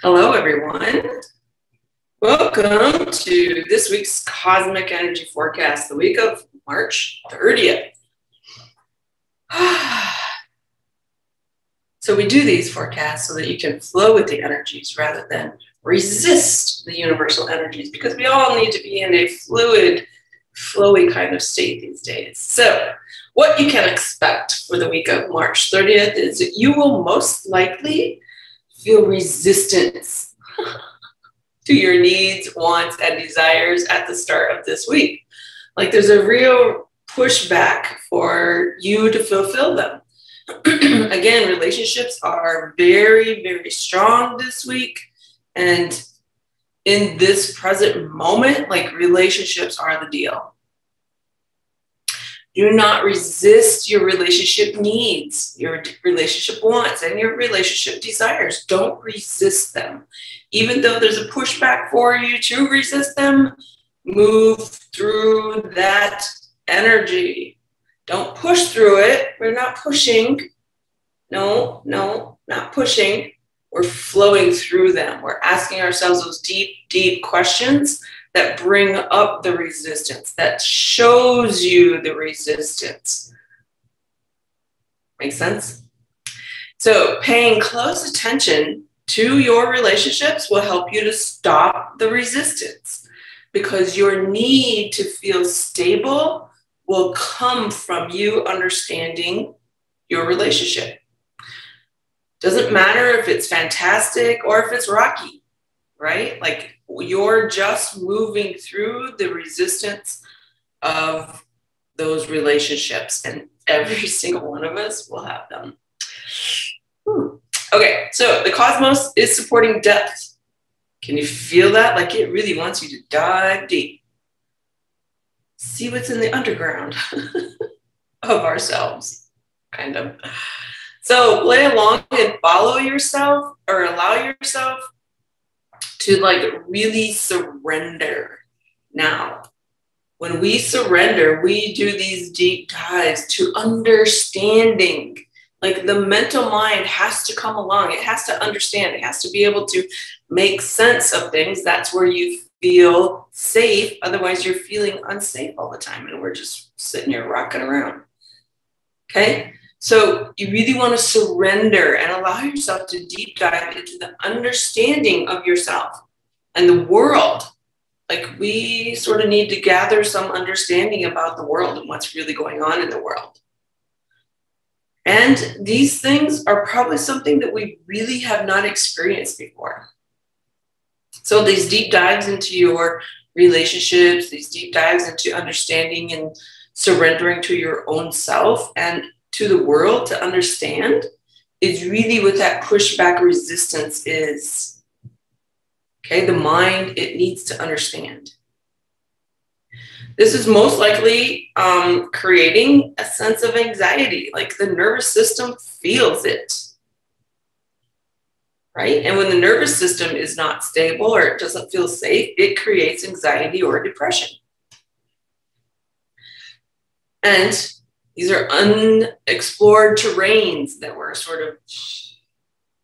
Hello, everyone. Welcome to this week's Cosmic Energy Forecast, the week of March 30th. So we do these forecasts so that you can flow with the energies rather than resist the universal energies, because we all need to be in a fluid, flowy kind of state these days. So what you can expect for the week of March 30th is that you will most likely feel resistance to your needs, wants, and desires at the start of this week. Like there's a real pushback for you to fulfill them. Again, relationships are very, very strong this week. And in this present moment, like relationships are the deal. Do not resist your relationship needs, your relationship wants, and your relationship desires. Don't resist them. Even though there's a pushback for you to resist them, move through that energy. Don't push through it. We're not pushing. No, not pushing. We're flowing through them. We're asking ourselves those deep, deep questions that bring up the resistance, that shows you the resistance. Make sense? So paying close attention to your relationships will help you to stop the resistance, because your need to feel stable will come from you understanding your relationship. Doesn't matter if it's fantastic or if it's rocky, right? Like you're just moving through the resistance of those relationships, and every single one of us will have them. Okay, so the cosmos is supporting depth. Can you feel that? Like it really wants you to dive deep. See what's in the underground of ourselves, kind of. So play along and follow yourself, or allow yourself to like really surrender. Now, when we surrender, we do these deep dives to understanding. Like the mental mind has to come along. It has to understand. It has to be able to make sense of things. That's where you feel safe. Otherwise, you're feeling unsafe all the time, and we're just sitting here rocking around. Okay? So you really want to surrender and allow yourself to deep dive into the understanding of yourself and the world. Like we sort of need to gather some understanding about the world and what's really going on in the world. And these things are probably something that we really have not experienced before. So these deep dives into your relationships, these deep dives into understanding and surrendering to your own self and to the world to understand is really what that pushback resistance is. Okay, the mind, it needs to understand. This is most likely creating a sense of anxiety, like the nervous system feels it, right? And when the nervous system is not stable or it doesn't feel safe, it creates anxiety or depression. And these are unexplored terrains that we're sort of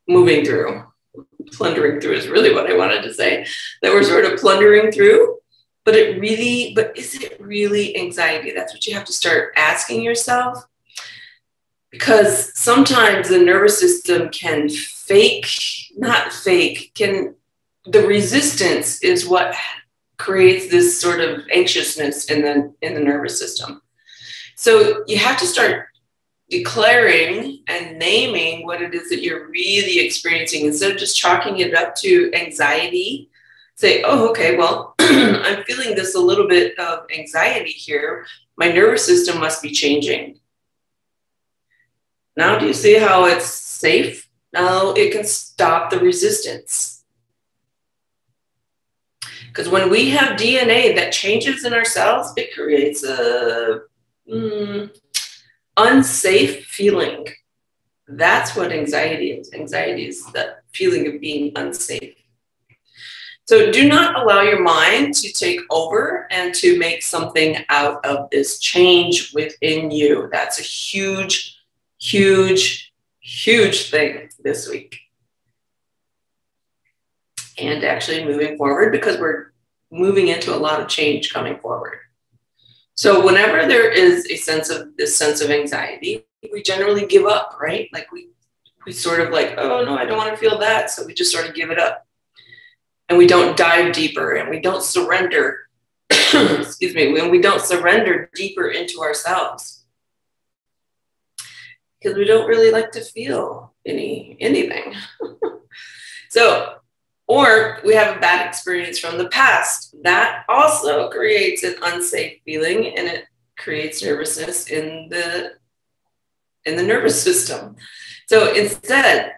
moving through. Plundering through is really what I wanted to say, that we're sort of plundering through. But is it really anxiety? That's what you have to start asking yourself. Because sometimes the nervous system can the resistance is what creates this sort of anxiousness in the nervous system. So you have to start declaring and naming what it is that you're really experiencing. Instead of just chalking it up to anxiety, say, oh, okay, well, I'm feeling this a little bit of anxiety here. My nervous system must be changing. Now, do you see how it's safe? Now it can stop the resistance. Because when we have DNA that changes in ourselves, it creates a unsafe feeling. That's what anxiety is. Anxiety is that feeling of being unsafe. So do not allow your mind to take over and to make something out of this change within you. That's a huge, huge, huge thing this week. and actually moving forward, because we're moving into a lot of change coming forward. So whenever there is this sense of anxiety, we generally give up, right? Like we sort of like, oh no, I don't want to feel that. So we just sort of give it up. And we don't dive deeper, and we don't surrender, excuse me, when we don't surrender deeper into ourselves. Because we don't really like to feel anything. So, or we have a bad experience from the past. That also creates an unsafe feeling, and it creates nervousness in the nervous system. So instead,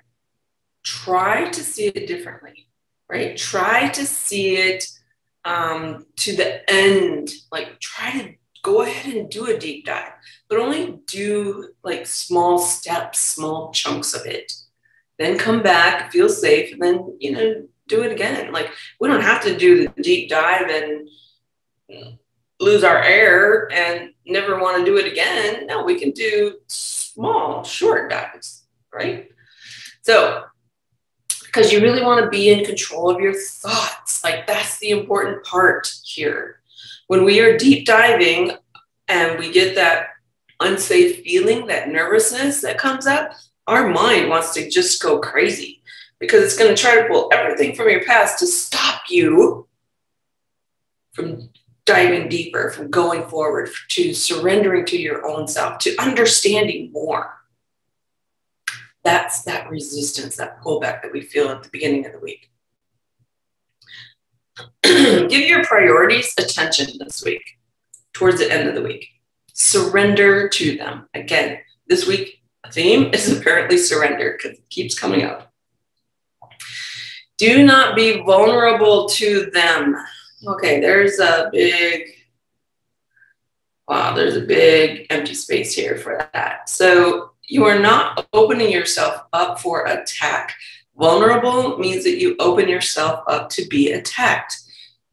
try to see it differently, right? Try to see it to the end. Like, try to go ahead and do a deep dive, but only do like small steps, small chunks of it. Then come back, feel safe, and then, do it again. Like, we don't have to do the deep dive and lose our air and never want to do it again. No, we can do small, short dives, right? So, because you really want to be in control of your thoughts. Like, that's the important part here. When we are deep diving and we get that unsafe feeling, that nervousness that comes up, our mind wants to just go crazy, because it's going to try to pull everything from your past to stop you from diving deeper, from going forward, to surrendering to your own self, to understanding more. That's that resistance, that pullback that we feel at the beginning of the week. Give your priorities attention this week, towards the end of the week. Surrender to them. Again, this week, the theme is apparently surrender, because it keeps coming up. Do not be vulnerable to them. Okay, there's a big empty space here for that. So you are not opening yourself up for attack. Vulnerable means that you open yourself up to be attacked.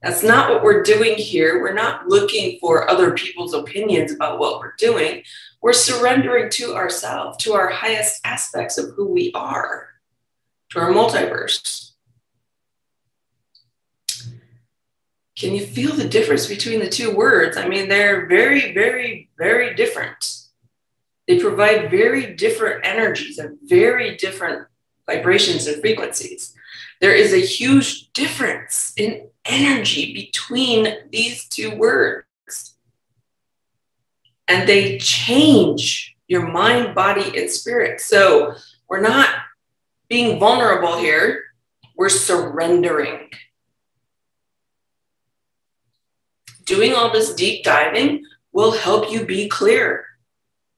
That's not what we're doing here. We're not looking for other people's opinions about what we're doing. We're surrendering to ourselves, to our highest aspects of who we are, to our multiverse. Can you feel the difference between the two words? I mean, they're very, very, very different. They provide very different energies and very different vibrations and frequencies. There is a huge difference in energy between these two words. And they change your mind, body, and spirit. So we're not being vulnerable here. We're surrendering. Doing all this deep diving will help you be clear.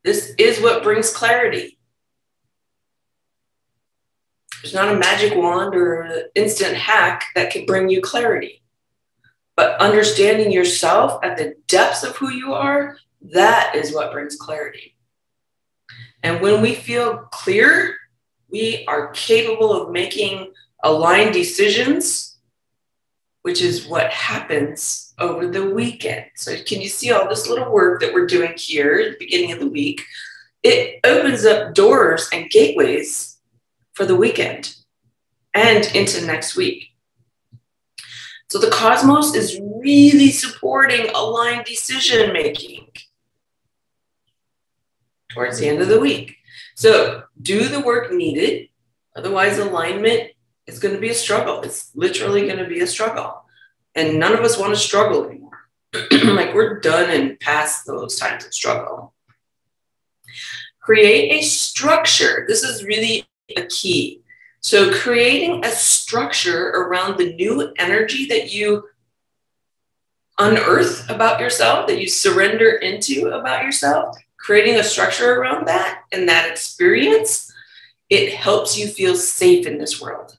This is what brings clarity. There's not a magic wand or an instant hack that can bring you clarity. But understanding yourself at the depths of who you are, that is what brings clarity. And when we feel clear, we are capable of making aligned decisions, which is what happens over the weekend. So can you see all this little work that we're doing here at the beginning of the week? It opens up doors and gateways for the weekend and into next week. So the cosmos is really supporting aligned decision making towards the end of the week. So do the work needed. Otherwise, alignment is going to be a struggle. It's literally going to be a struggle. And none of us want to struggle anymore. Like, we're done and past those times of struggle. Create a structure. This is really a key. So creating a structure around the new energy that you unearth about yourself, that you surrender into about yourself, creating a structure around that and that experience, it helps you feel safe in this world.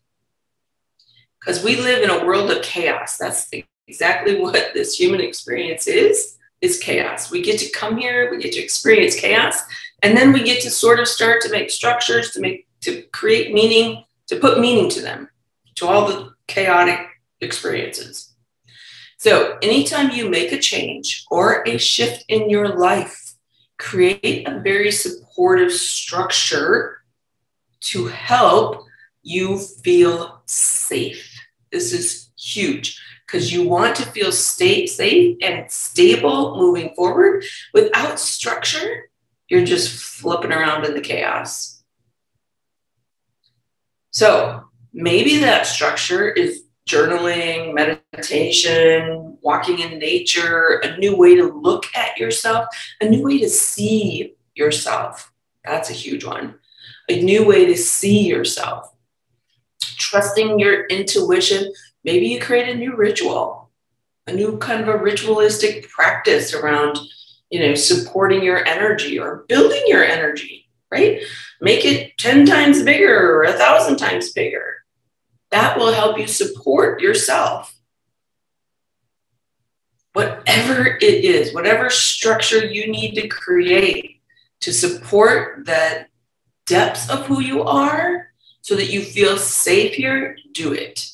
Because we live in a world of chaos. That's exactly what this human experience is chaos. We get to come here, we get to experience chaos, and then we get to sort of start to make structures, to create meaning, to put meaning to them, to all the chaotic experiences. So anytime you make a change or a shift in your life, create a very supportive structure to help you feel safe. This is huge because you want to feel safe and stable moving forward. Without structure, you're just flipping around in the chaos. So maybe that structure is journaling, meditation, walking in nature, a new way to look at yourself, a new way to see yourself. That's a huge one. A new way to see yourself. Trusting your intuition. Maybe you create a new ritual, a new kind of a ritualistic practice around, supporting your energy or building your energy, right? Make it 10 times bigger or 1,000 times bigger. That will help you support yourself. Whatever it is, whatever structure you need to create to support the depths of who you are so that you feel safe here, do it.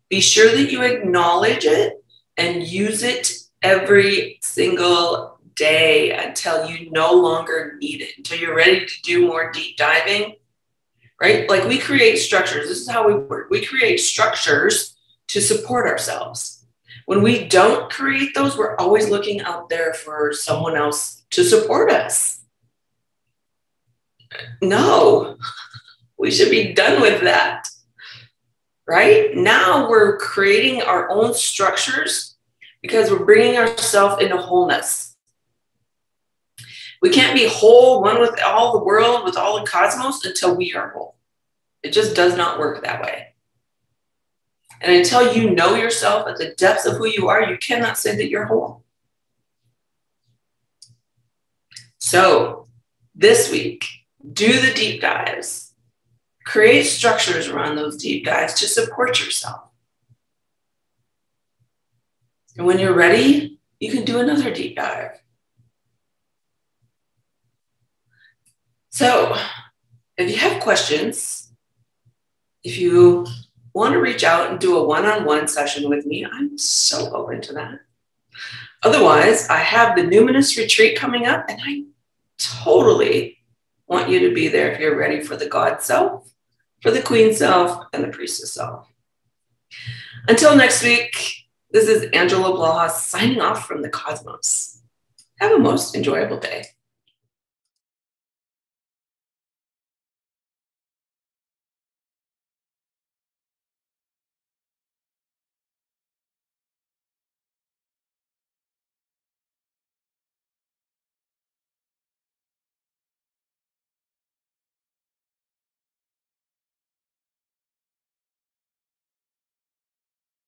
Be sure that you acknowledge it and use it every single day until you no longer need it, until you're ready to do more deep diving, right? Like we create structures. This is how we work. We create structures to support ourselves. When we don't create those, we're always looking out there for someone else to support us. No, we should be done with that, right? Now we're creating our own structures because we're bringing ourselves into wholeness. We can't be whole, one with all the world, with all the cosmos, until we are whole. It just does not work that way. And until you know yourself at the depths of who you are, you cannot say that you're whole. So this week, do the deep dives. Create structures around those deep dives to support yourself. And when you're ready, you can do another deep dive. So if you have questions, if you want to reach out and do a one-on-one session with me, I'm so open to that. Otherwise, I have the Numinous Retreat coming up, and I totally want you to be there if you're ready for the God self, for the Queen self, and the Priestess self. Until next week, this is Angela Blaha signing off from the cosmos. Have a most enjoyable day.